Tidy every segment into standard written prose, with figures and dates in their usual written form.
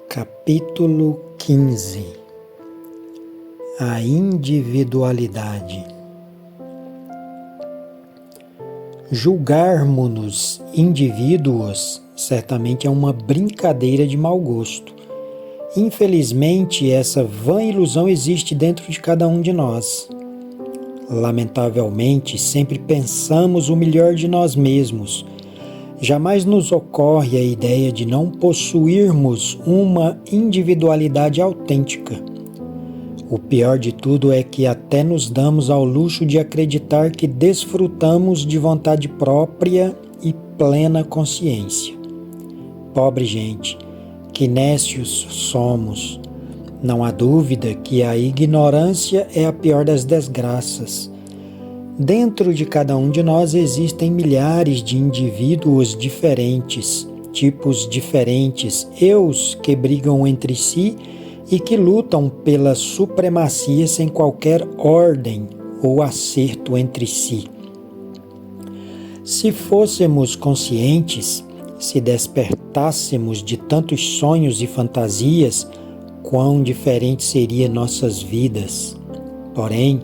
Capítulo 15. A individualidade. Julgarmos-nos indivíduos certamente é uma brincadeira de mau gosto. Infelizmente, essa vã ilusão existe dentro de cada um de nós. Lamentavelmente, sempre pensamos o melhor de nós mesmos. Jamais nos ocorre a ideia de não possuirmos uma individualidade autêntica. O pior de tudo é que até nos damos ao luxo de acreditar que desfrutamos de vontade própria e plena consciência. Pobre gente, que nécios somos! Não há dúvida que a ignorância é a pior das desgraças. Dentro de cada um de nós existem milhares de indivíduos diferentes, tipos diferentes, eus que brigam entre si e que lutam pela supremacia sem qualquer ordem ou acerto entre si. Se fôssemos conscientes, se despertássemos de tantos sonhos e fantasias, quão diferentes seriam nossas vidas. Porém,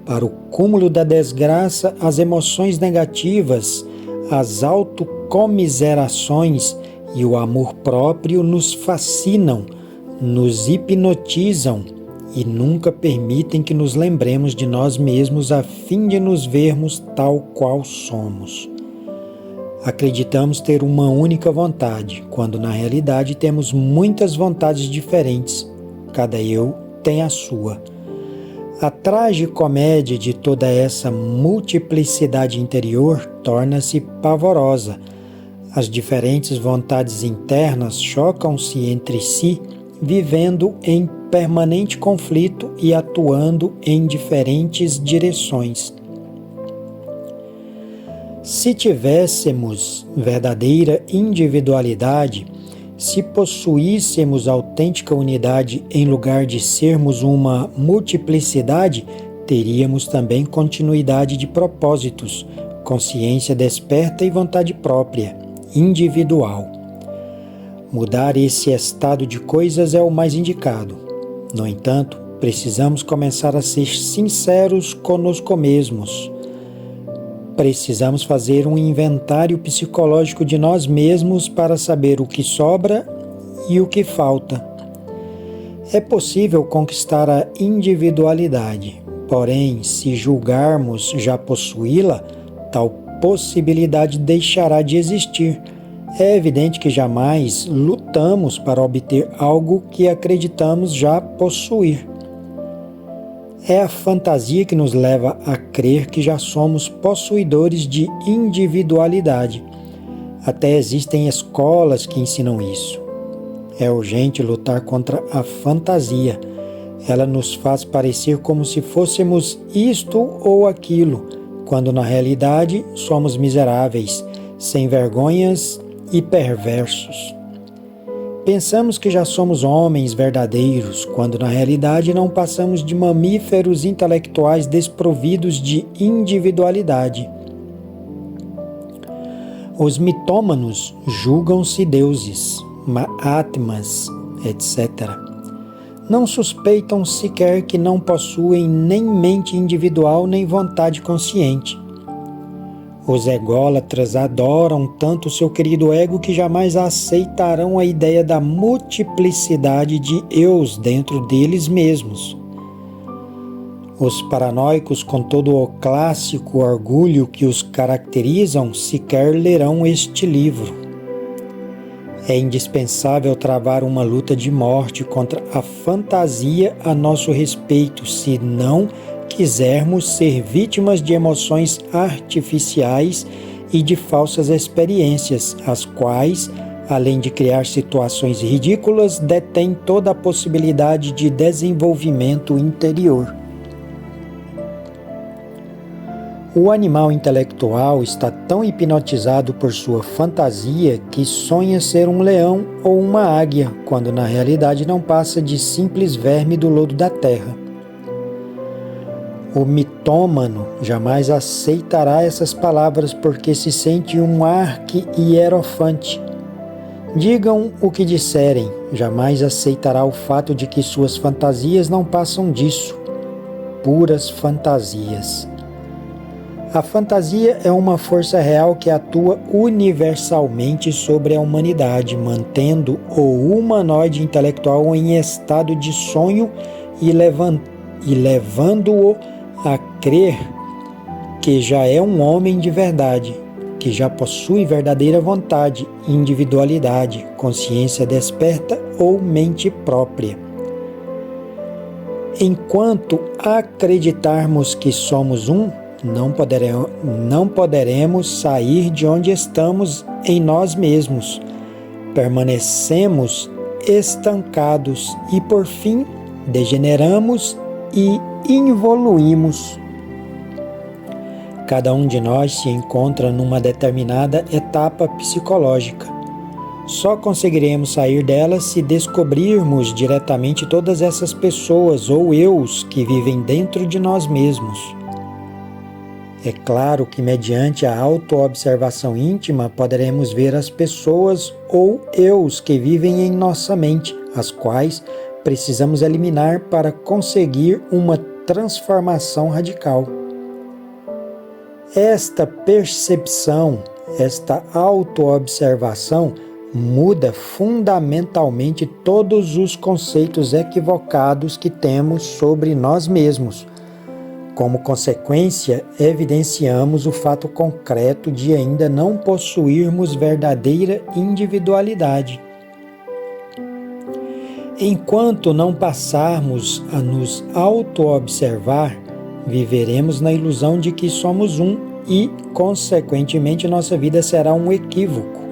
para o cúmulo da desgraça, as emoções negativas, as autocomiserações e o amor próprio nos fascinam, nos hipnotizam e nunca permitem que nos lembremos de nós mesmos a fim de nos vermos tal qual somos. Acreditamos ter uma única vontade, quando na realidade temos muitas vontades diferentes. Cada eu tem a sua. A tragicomédia de toda essa multiplicidade interior torna-se pavorosa. As diferentes vontades internas chocam-se entre si, vivendo em permanente conflito e atuando em diferentes direções. Se tivéssemos verdadeira individualidade, se possuíssemos autêntica unidade em lugar de sermos uma multiplicidade, teríamos também continuidade de propósitos, consciência desperta e vontade própria, individual. Mudar esse estado de coisas é o mais indicado. No entanto, precisamos começar a ser sinceros conosco mesmos. Precisamos fazer um inventário psicológico de nós mesmos para saber o que sobra e o que falta. É possível conquistar a individualidade, porém, se julgarmos já possuí-la, tal possibilidade deixará de existir. É evidente que jamais lutamos para obter algo que acreditamos já possuir. É a fantasia que nos leva a crer que já somos possuidores de individualidade. Até existem escolas que ensinam isso. É urgente lutar contra a fantasia. Ela nos faz parecer como se fôssemos isto ou aquilo, quando na realidade somos miseráveis, sem vergonhas e perversos. Pensamos que já somos homens verdadeiros, quando na realidade não passamos de mamíferos intelectuais desprovidos de individualidade. Os mitômanos julgam-se deuses, mahatmas, etc. Não suspeitam sequer que não possuem nem mente individual nem vontade consciente. Os ególatras adoram tanto o seu querido ego que jamais aceitarão a ideia da multiplicidade de eus dentro deles mesmos. Os paranoicos, com todo o clássico orgulho que os caracterizam, sequer lerão este livro. É indispensável travar uma luta de morte contra a fantasia a nosso respeito, se não quisermos ser vítimas de emoções artificiais e de falsas experiências, as quais, além de criar situações ridículas, detêm toda a possibilidade de desenvolvimento interior. O animal intelectual está tão hipnotizado por sua fantasia que sonha ser um leão ou uma águia, quando na realidade não passa de simples verme do lodo da terra. O mitômano jamais aceitará essas palavras porque se sente um arqui-hierofante. Digam o que disserem, jamais aceitará o fato de que suas fantasias não passam disso. Puras fantasias. A fantasia é uma força real que atua universalmente sobre a humanidade, mantendo o humanoide intelectual em estado de sonho e levando-o a crer que já é um homem de verdade, que já possui verdadeira vontade, individualidade, consciência desperta ou mente própria. Enquanto acreditarmos que somos um, não poderemos sair de onde estamos em nós mesmos. Permanecemos estancados e, por fim, degeneramos e involuímos. Cada um de nós se encontra numa determinada etapa psicológica. Só conseguiremos sair dela se descobrirmos diretamente todas essas pessoas ou eus que vivem dentro de nós mesmos. É claro que, mediante a autoobservação íntima, poderemos ver as pessoas ou eus que vivem em nossa mente, as quais precisamos eliminar para conseguir uma transformação radical. Esta percepção, esta autoobservação, muda fundamentalmente todos os conceitos equivocados que temos sobre nós mesmos. Como consequência, evidenciamos o fato concreto de ainda não possuirmos verdadeira individualidade. Enquanto não passarmos a nos auto-observar, viveremos na ilusão de que somos um e, consequentemente, nossa vida será um equívoco.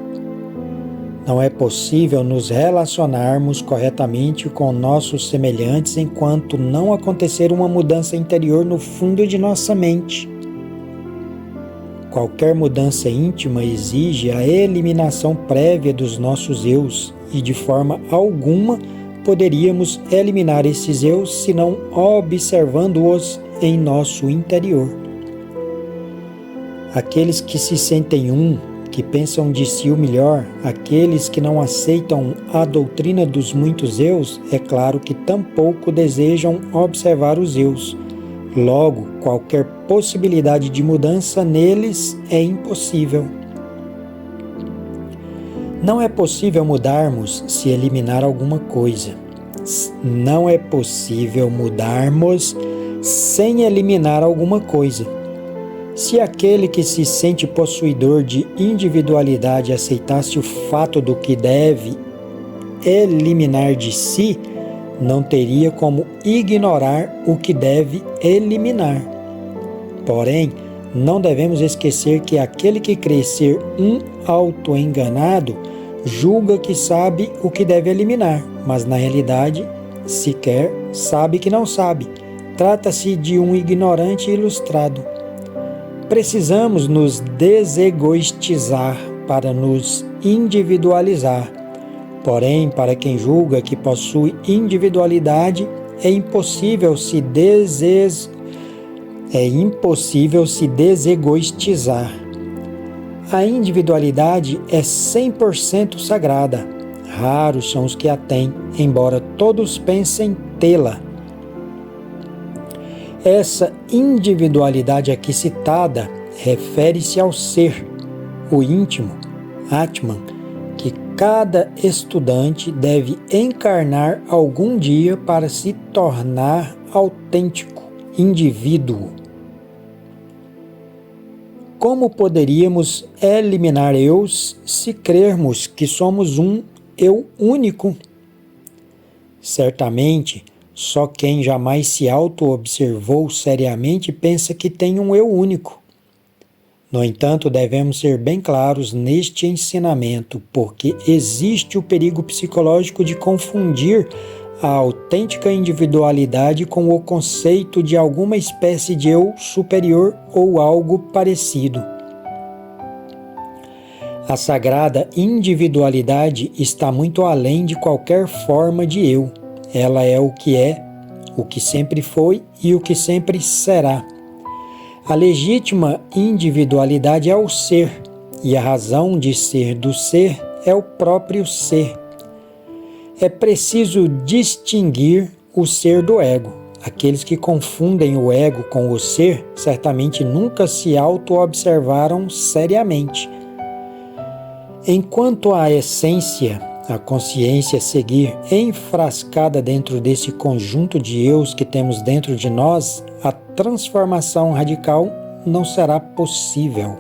Não é possível nos relacionarmos corretamente com nossos semelhantes enquanto não acontecer uma mudança interior no fundo de nossa mente. Qualquer mudança íntima exige a eliminação prévia dos nossos eus e, de forma alguma, poderíamos eliminar esses eus se não observando-os em nosso interior. Aqueles que se sentem que pensam de si o melhor, aqueles que não aceitam a doutrina dos muitos eus, é claro que tampouco desejam observar os eus. Logo, qualquer possibilidade de mudança neles é impossível. Não é possível mudarmos se eliminar alguma coisa. Não é possível mudarmos sem eliminar alguma coisa. Se aquele que se sente possuidor de individualidade aceitasse o fato do que deve eliminar de si, não teria como ignorar o que deve eliminar. Porém, não devemos esquecer que aquele que crê ser um auto-enganado julga que sabe o que deve eliminar, mas na realidade sequer sabe que não sabe. Trata-se de um ignorante ilustrado. Precisamos nos desegoistizar para nos individualizar. Porém, para quem julga que possui individualidade, é impossível se desegoistizar. A individualidade é 100% sagrada. Raros são os que a têm, embora todos pensem tê-la. Essa individualidade aqui citada refere-se ao ser, o íntimo, Atman, que cada estudante deve encarnar algum dia para se tornar autêntico indivíduo. Como poderíamos eliminar eus se crermos que somos um eu único? Certamente, só quem jamais se auto-observou seriamente pensa que tem um eu único. No entanto, devemos ser bem claros neste ensinamento, porque existe o perigo psicológico de confundir a autêntica individualidade com o conceito de alguma espécie de eu superior ou algo parecido. A sagrada individualidade está muito além de qualquer forma de eu. Ela é o que é o que sempre foi e o que sempre será. A legítima individualidade é o ser, e a razão de ser do ser é o próprio ser. É preciso distinguir o ser do ego. Aqueles que confundem o ego com o ser certamente nunca se auto-observaram seriamente. Enquanto a essência, a consciência seguir enfrascada dentro desse conjunto de eus que temos dentro de nós, a transformação radical não será possível.